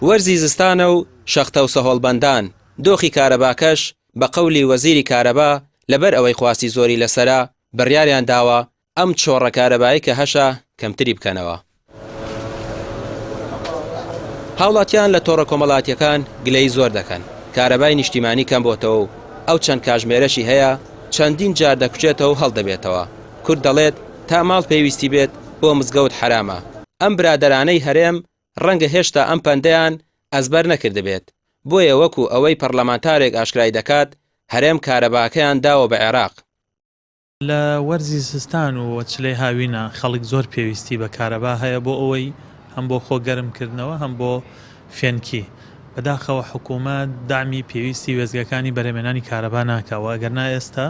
وەرزی زستانە و شەختە و سەهۆڵبەندان دۆخی کارەباکەش بە قەولی وەزیری کارەبا لەبەر ئەوەی خواستی زۆری لەسەرا بڕیاریان داوە ئەم چۆڕە کارەبایی کە هەشە کەمتری بکەنەوە. هاوڵاتیان لە تۆڕە کۆمەڵاتیەکان گلەی زۆر دەکەن کارەبای نیشتیمانی کەم بۆتەوە و ئەو چەند کاژمێرەشی هەیە چەندین جار دەکوچێتەوە و هەڵدەبێتەوە. کورد دەڵێت تا ماڵ پێویستی بێت بۆ مزگەوت حرامە. ئەم برادەرانەی هەرێم ڕەنگە هێشتا ئەم پەندەیان ئەزبەر نەکردبێت، بۆیە وەکو ئەوەی پەرلەمانتارێک ئاشکرای دەکات هەرێم کارەباکەیان داوە بە عێراق. لە وەرزی سستان و وەچلەی هاوینە خەڵک زۆر پێویستی بە کارەبا هەیە بۆ ئەوەی هەم بۆ خۆگەرمکردنەوە هەم بۆ فێنکی. بەداخەوە حکوومەت دامی پێویستی وێزگەکانی بەرهەمێنانی کارەبا ناکەوە، ئەگەرنا ئێستا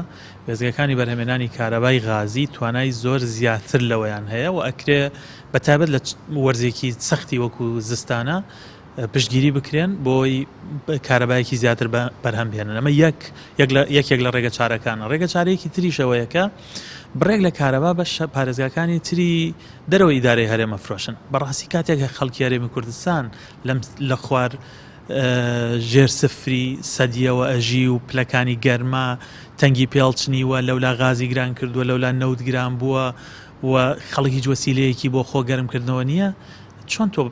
وێزگەکانی بەرهەمێنانی کارەبای غازی توانای زۆر زیاتر لەوەیان هەیە و ئەکرێ بەتابەت لە وەرزێکی سەختی وەکو زستانە پشتگیری بکرێن بۆی کارەبایەکی زیاتر بەرهەم بێنن. ئەمە یەکێک لە ڕێگە چارەکانە. ڕێگە چارەیەکی تریشەوەیەکە بڕێک لە کارەبا بە پارێزگاکانی تری دەرەوە ئیدارەی هەرێمە فرۆشن. بەڕاستی کاتێک خەڵکی هەرێمی کوردستان لە خوار ژێر سفری سەدیەوە ئەژی و پلەکانی گەرما تەنگی پێڵچنیوە، لەولا غازی گران کردووە، لەولا نەوت گران بووە و خەڵکی وەسیلەیەکی بۆ خۆگەرمکردنەوە نییە، چۆن تۆ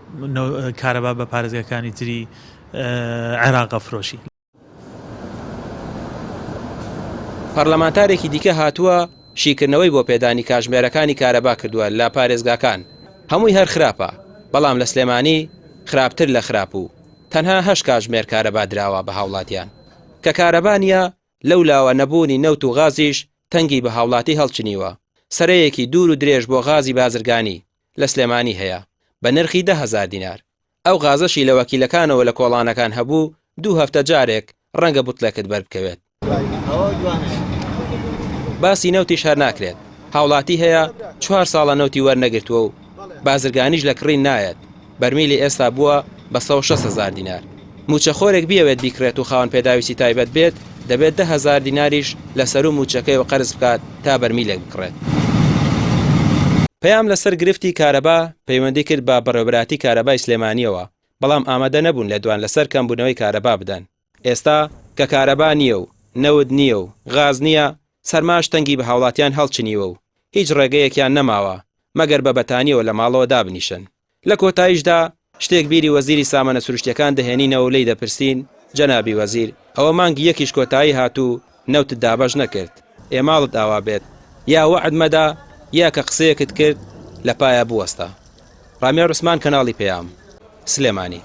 کارەبا بە پارێزگاکانی تری عێراق فرۆشی؟ پەرلەمانتارێکی دیکە هاتووە شیکردنەوەی بۆ پێدانی کاژمێرەکانی کارەبا کردووە لە پارێزگاکان. هەمووی هەر خراپە، بەڵام لە سلێمانی خراپتر لە خراپ و تەنها 8 کاژمێر کارەبا دراوە بە هاوڵاتیان کە کارەبانیە لەولاوە نەبوونی نەوت و غازیش تەنگی بە هاوڵاتی هەڵچنیوە. سەرەیەکی دوور و درێژ بۆ غازی بازرگانی لە سلێمانی هەیە بە نرخی 10,000 دینار. ئەو غازەشی لە وەکیلەکانەوە لە کۆڵانەکان هەبوو 2 هەفتە جارێک ڕەنگە بوتلەکت بەربکەوێت. باسی نەوتیش هەر ناکرێت. هاوڵاتی هەیە 4 ساڵە نەوتی وەرنەگرتووە و بازرگانیش لە کڕین نایەت. بەرمیلی ئێستا بووە بە 160,000 دینار. موچەخۆرێک بیەوێت بیکرێت و خاوەن پێداویستی تایبەت بێت دەبێت 10,000 دیناریش لەسەر و موچەکەیەوە قەرز بکات تا بەرمیلێک بکڕێت. پەیام لەسەر گرفتی کارەبا پەیوەندی کرد بە بەڕێوەبراتی کارەبای سلێمانیەوە، بەڵام ئامادە نەبوون لە دوان لەسەر کەمبوونەوەی کارەبا بدەن. ئێستا کە کارەبا نییە و نەود نییە و غاز نییە، سەرماش تەنگی بە هاوڵاتیان هەڵچنیوە و هیچ ڕێگەیەکیان نەماوە مەگەر بە بەتانیەوە لە ماڵەوە دابنیشن. لە کۆتاییشدا شتێک بیری وەزیری سامانە سروشتیەکان دەهێنینەوە لێی دەپرسین جەنابی وەزیر ئەوە مانگی یەکیش کۆتایی هاتوو نەوتت دابەش نەکرد، ئێماڵت ئاوا بێت یا وەعد مەدا یا کە قسەیەکت کرد لە پایە بوەستە. ڕامیا ڕوسمان کەناڵی پەیام، سلێمانی.